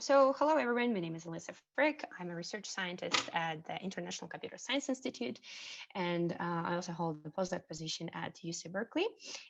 Hello everyone, my name is Alisa Frik. I'm a research scientist at the International Computer Science Institute, and I also hold the postdoc position at UC Berkeley.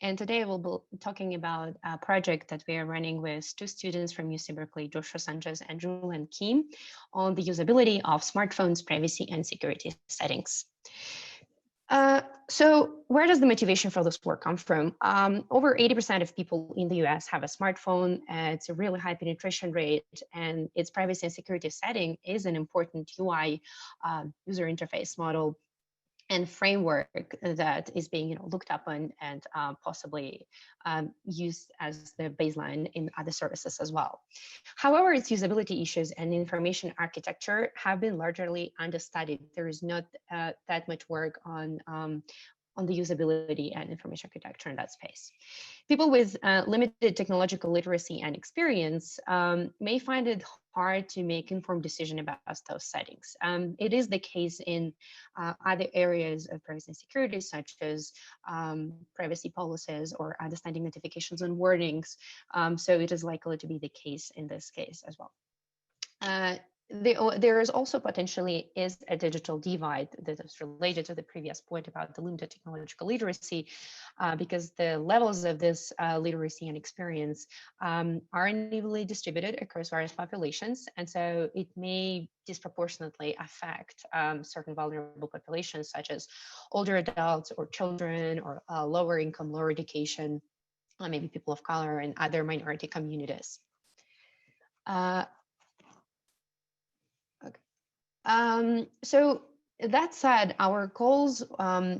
And today I will be talking about a project that we are running with two students from UC Berkeley, Joshua Sanchez and Julian Kim, on the usability of smartphones, privacy, and security settings. So where does the motivation for this work come from? Over 80% of people in the US have a smartphone. It's a really high penetration rate, and its privacy and security setting is an important UI user interface model and framework that is being looked up on and possibly used as the baseline in other services as well. However, its usability issues and information architecture have been largely understudied. There is not that much work on the usability and information architecture in that space. People with limited technological literacy and experience may find it hard to make informed decision about those settings. It is the case in other areas of privacy and security, such as privacy policies or understanding notifications and warnings. So it is likely to be the case in this case as well. There is also potentially is a digital divide that is related to the previous point about the limited technological literacy, because the levels of this literacy and experience are unevenly distributed across various populations. And so it may disproportionately affect certain vulnerable populations, such as older adults or children or lower income, lower education, maybe people of color and other minority communities. So that said, our goals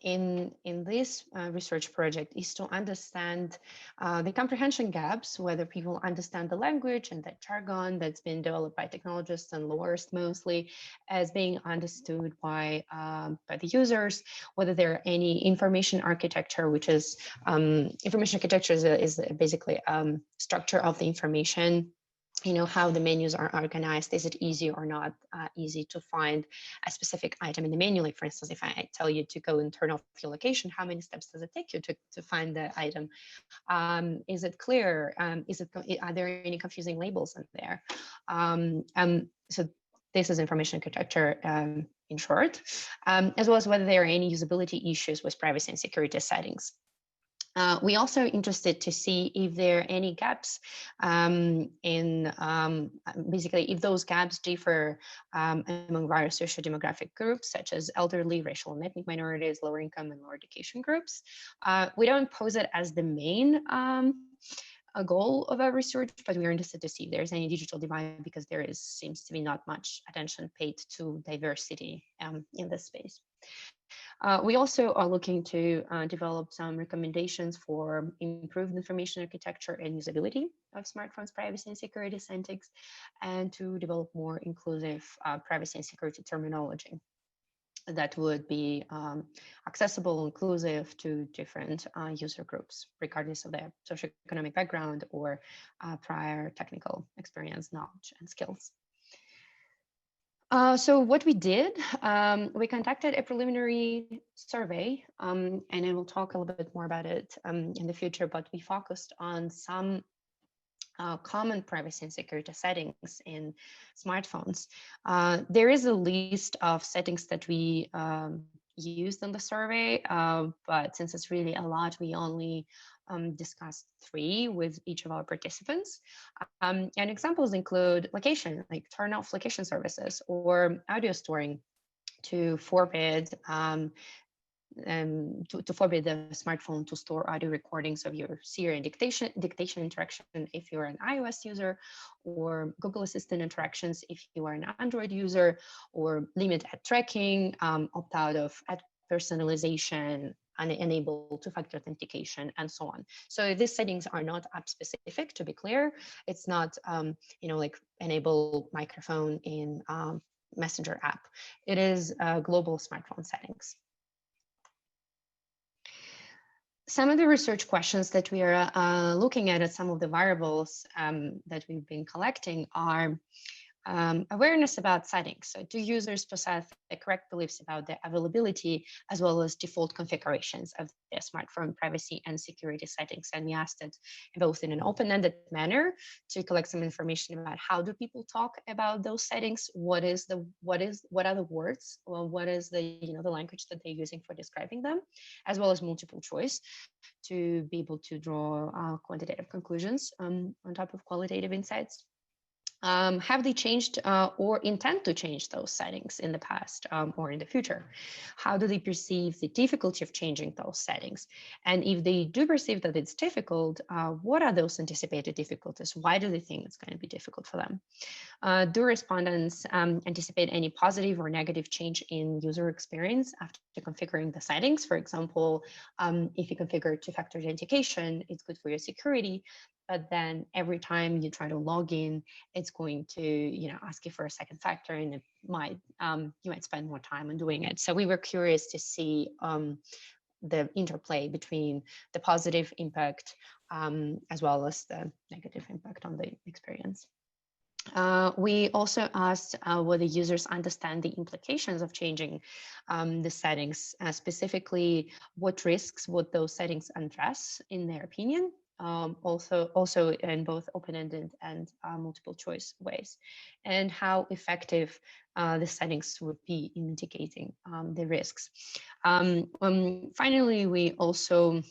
in this research project is to understand the comprehension gaps, whether people understand the language and the jargon that's been developed by technologists and lawyers mostly as being understood by the users, whether there are any information architecture, which is information architecture is basically structure of the information. How the menus are organized. Is it easy or not easy to find a specific item in the menu? Like, for instance, if I tell you to go and turn off your location, how many steps does it take you to find the item? Is it clear? Are there any confusing labels in there? So this is information architecture in short, as well as whether there are any usability issues with privacy and security settings. We also interested to see if there are any gaps in basically if those gaps differ among various socio-demographic groups, such as elderly, racial and ethnic minorities, lower income and lower education groups. We don't pose it as the main a goal of our research, but we are interested to see if there's any digital divide, because there seems to be not much attention paid to diversity in this space. We also are looking to develop some recommendations for improved information architecture and usability of smartphones, privacy and security settings, and to develop more inclusive privacy and security terminology that would be accessible, inclusive to different user groups, regardless of their socioeconomic background or prior technical experience, knowledge, and skills. So what we did, we conducted a preliminary survey, and I will talk a little bit more about it in the future, but we focused on some common privacy and security settings in smartphones. There is a list of settings that we used in the survey, but since it's really a lot, we only discussed 3 with each of our participants. And examples include location, like turn off location services, or audio storing to forbid to forbid the smartphone to store audio recordings of your Siri and dictation interaction if you're an iOS user, or Google Assistant interactions if you are an Android user, or limit ad tracking, opt out of ad personalization, and enable two-factor authentication, and so on. So these settings are not app specific, to be clear. It's not, like enable microphone in Messenger app. It is global smartphone settings. Some of the research questions that we are looking at some of the variables that we've been collecting are Awareness about settings. So do users possess the correct beliefs about the availability as well as default configurations of their smartphone privacy and security settings? And we asked it both in an open-ended manner to collect some information about how do people talk about those settings, what are the words, well, what is the language that they're using for describing them, as well as multiple choice to be able to draw quantitative conclusions on top of qualitative insights. Have they changed or intend to change those settings in the past or in the future? How do they perceive the difficulty of changing those settings? And if they do perceive that it's difficult, what are those anticipated difficulties? Why do they think it's going to be difficult for them? Do respondents anticipate any positive or negative change in user experience after configuring the settings? For example, if you configure two-factor authentication, it's good for your security, but then every time you try to log in, it's going to ask you for a second factor, and it might you might spend more time on doing it. So we were curious to see the interplay between the positive impact as well as the negative impact on the experience. We also asked whether users understand the implications of changing the settings, specifically what risks would those settings address in their opinion, also in both open-ended and multiple choice ways, and how effective the settings would be in mitigating the risks. Finally, we also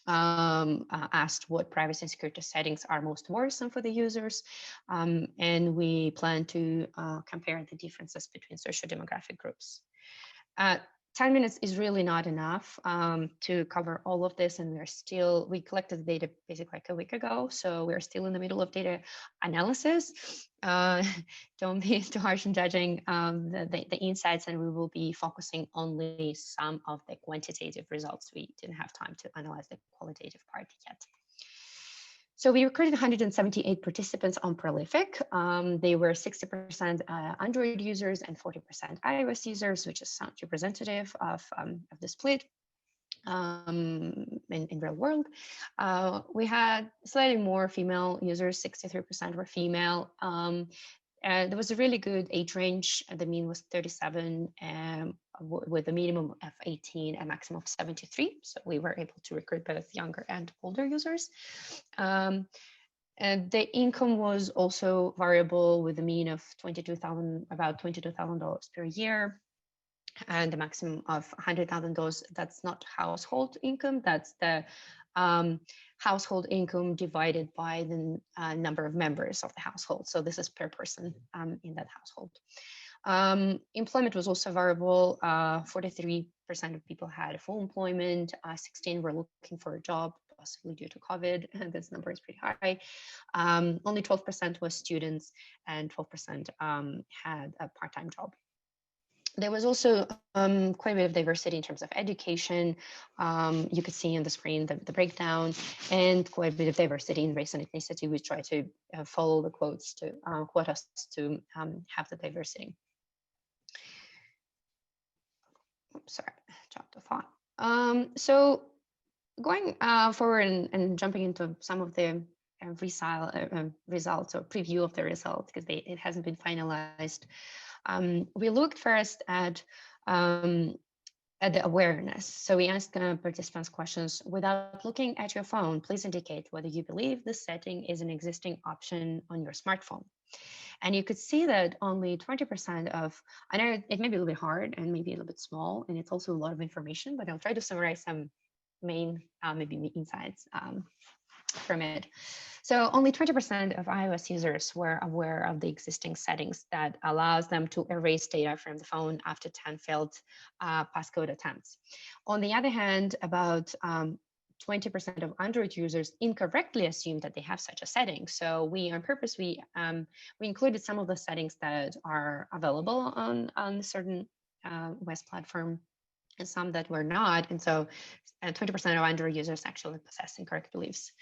asked what privacy and security settings are most worrisome for the users. And we plan to compare the differences between socio-demographic groups. 10 minutes is really not enough to cover all of this, and we collected the data basically like a week ago, so we're still in the middle of data analysis. Don't be too harsh in judging the insights, and we will be focusing only some of the quantitative results. We didn't have time to analyze the qualitative part yet. So we recruited 178 participants on Prolific. They were 60% Android users and 40% iOS users, which is somewhat representative of the split in real world. We had slightly more female users, 63% were female. There was a really good age range. The mean was 37 with a minimum of 18 and maximum of 73. So we were able to recruit both younger and older users. And the income was also variable with a mean of about $22,000 per year, and a maximum of $100,000. That's not household income. That's the household income divided by the number of members of the household. So this is per person in that household. Employment was also variable. 43% of people had full employment. 16 were looking for a job, possibly due to COVID. And this number is pretty high. Only 12% was students, and 12% had a part-time job. There was also quite a bit of diversity in terms of education. You could see on the screen the breakdown, and quite a bit of diversity in race and ethnicity. We try to follow the quotas to have the diversity. Sorry, dropped the font. So going forward and jumping into some of the results or preview of the results, because it hasn't been finalized. We looked first at the awareness. So we asked participants questions: without looking at your phone, please indicate whether you believe this setting is an existing option on your smartphone. And you could see that only 20% of, I know it may be a little bit hard and maybe a little bit small, and it's also a lot of information, but I'll try to summarize some main maybe insights from it. So only 20% of iOS users were aware of the existing settings that allows them to erase data from the phone after 10 failed passcode attempts. On the other hand, about 20% of Android users incorrectly assume that they have such a setting. So we, on purpose, we included some of the settings that are available on certain OS platform, and some that were not. And so 20% of Android users actually possess incorrect beliefs.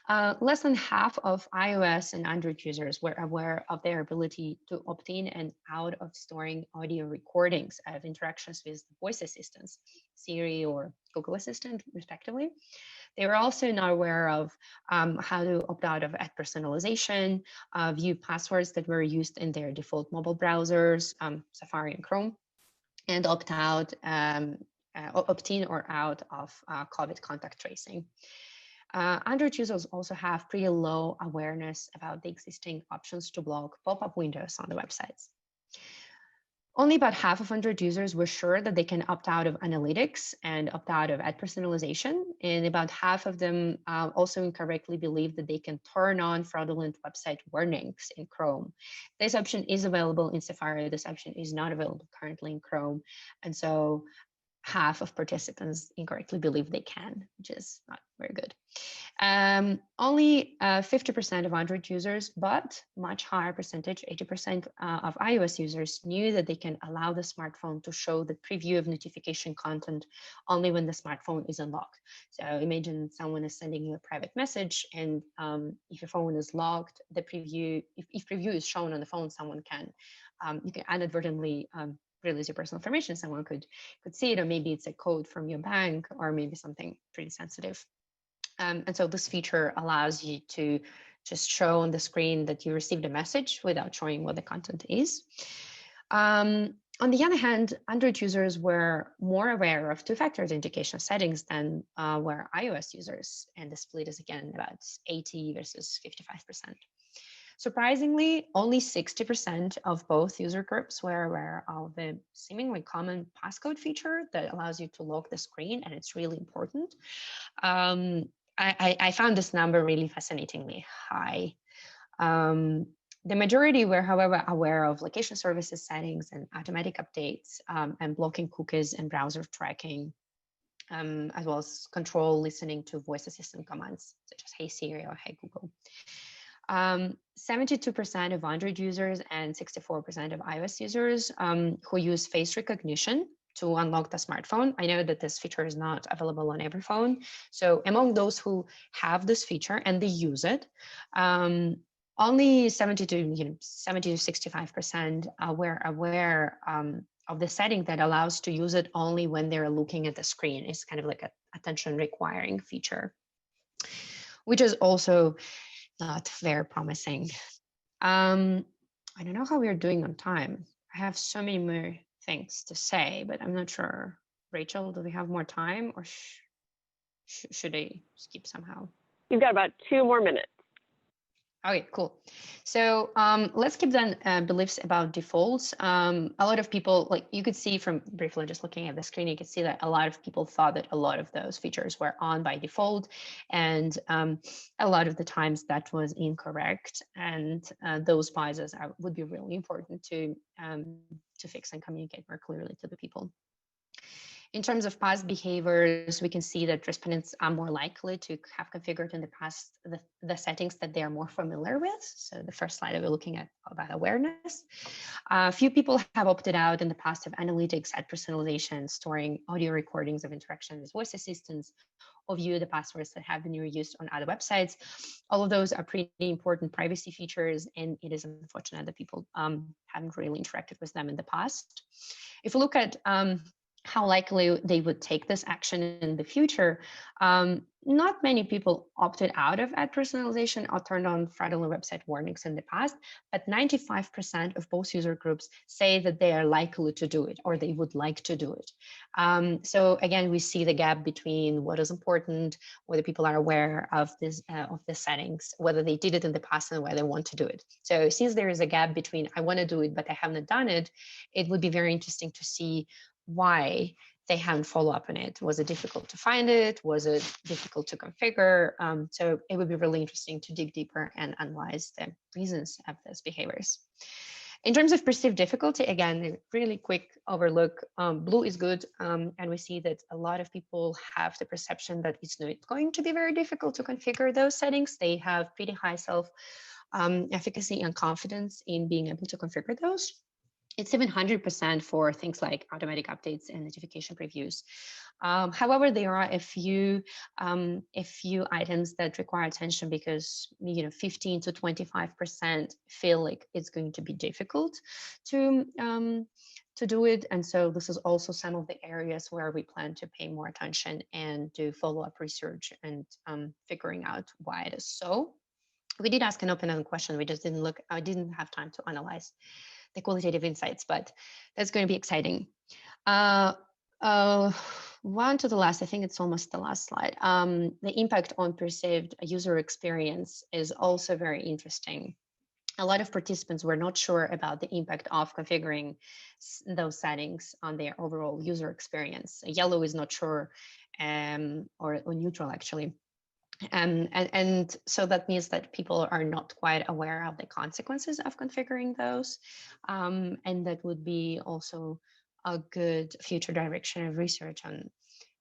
Less than half of iOS and Android users were aware of their ability to opt in and out of storing audio recordings of interactions with voice assistants, Siri or Google Assistant, respectively. They were also not aware of how to opt out of ad personalization, view passwords that were used in their default mobile browsers, Safari and Chrome, and opt in or out of COVID contact tracing. Android users also have pretty low awareness about the existing options to block pop-up windows on the websites. Only about half of Android users were sure that they can opt out of analytics and opt out of ad personalization. And about half of them also incorrectly believe that they can turn on fraudulent website warnings in Chrome. This option is available in Safari. This option is not available currently in Chrome. And so half of participants incorrectly believe they can, which is not very good. Only 50% of Android users, but much higher percentage, 80% of iOS users knew that they can allow the smartphone to show the preview of notification content only when the smartphone is unlocked. So imagine someone is sending you a private message, and if your phone is locked, the preview, if preview is shown on the phone, someone can, you can inadvertently release your personal information. Someone could see it, or maybe it's a code from your bank, or maybe something pretty sensitive. And so this feature allows you to just show on the screen that you received a message without showing what the content is. On the other hand, Android users were more aware of two-factor authentication settings than were iOS users, and the split is again about 80 versus 55%. Surprisingly, only 60% of both user groups were aware of the seemingly common passcode feature that allows you to lock the screen, and it's really important. I found this number really fascinatingly high. The majority were, however, aware of location services settings and automatic updates, and blocking cookies and browser tracking, as well as control listening to voice assistant commands such as Hey Siri or Hey Google. 72% of Android users and 64% of iOS users who use face recognition to unlock the smartphone. I know that this feature is not available on every phone. So among those who have this feature and they use it, only 70 to 65% were aware of the setting that allows to use it only when they're looking at the screen. It's kind of like an attention requiring feature, which is also not very promising. I don't know how we're doing on time. I have so many more things to say, but I'm not sure. Rachel, do we have more time, or should I skip somehow? You've got about 2 more minutes. Okay, cool. So let's keep then beliefs about defaults. A lot of people, like you could see from briefly just looking at the screen, you could see that a lot of people thought that a lot of those features were on by default, and a lot of the times that was incorrect. And those biases would be really important to fix and communicate more clearly to the people. In terms of past behaviors, we can see that respondents are more likely to have configured in the past the settings that they are more familiar with. So the first slide, we're looking at about awareness. Few people have opted out in the past of analytics, ad personalization, storing audio recordings of interactions with voice assistants, or view the passwords that have been reused on other websites. All of those are pretty important privacy features, and it is unfortunate that people haven't really interacted with them in the past. If we look at how likely they would take this action in the future, not many people opted out of ad personalization or turned on fraudulent website warnings in the past, but 95% of both user groups say that they are likely to do it or they would like to do it. So again, we see the gap between what is important, whether people are aware of this of the settings, whether they did it in the past and whether they want to do it. So since there is a gap between I want to do it, but I haven't done it, it would be very interesting to see why they haven't followed up on it. Was it difficult to find it? Was it difficult to configure? So it would be really interesting to dig deeper and analyze the reasons of those behaviors. In terms of perceived difficulty, again, a really quick overlook, blue is good. And we see that a lot of people have the perception that it's not going to be very difficult to configure those settings. They have pretty high self-efficacy and confidence in being able to configure those. It's even 100% for things like automatic updates and notification previews. However, there are a few items that require attention because 15 to 25% feel like it's going to be difficult to to do it. And so this is also some of the areas where we plan to pay more attention and do follow-up research and figuring out why it is so. We did ask an open-ended question. We just I didn't have time to analyze the qualitative insights, but that's going to be exciting. One to the last, I think it's almost the last slide. The impact on perceived user experience is also very interesting. A lot of participants were not sure about the impact of configuring those settings on their overall user experience. Yellow is not sure, or neutral actually. And so that means that people are not quite aware of the consequences of configuring those. And that would be also a good future direction of research on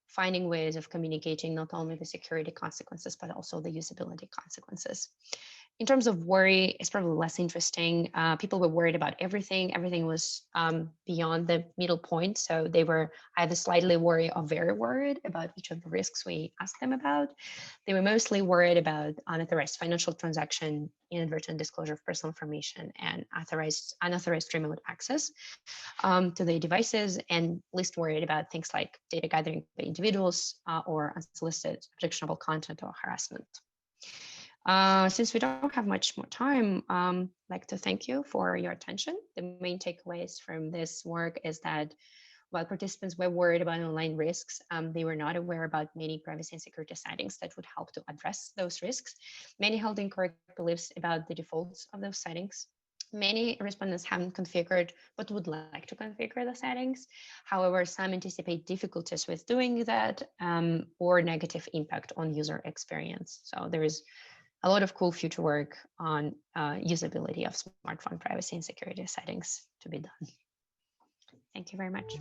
finding ways of communicating not only the security consequences, but also the usability consequences. In terms of worry, it's probably less interesting. People were worried about everything. Everything was beyond the middle point. So they were either slightly worried or very worried about each of the risks we asked them about. They were mostly worried about unauthorized financial transaction, inadvertent disclosure of personal information, and unauthorized remote access to their devices, and least worried about things like data gathering by individuals or unsolicited objectionable content or harassment. Since we don't have much more time, I'd like to thank you for your attention. The main takeaways from this work is that while participants were worried about online risks, they were not aware about many privacy and security settings that would help to address those risks. Many held incorrect beliefs about the defaults of those settings. Many respondents haven't configured but would like to configure the settings. However, some anticipate difficulties with doing that or negative impact on user experience. So there is a lot of cool future work on usability of smartphone privacy and security settings to be done. Thank you very much.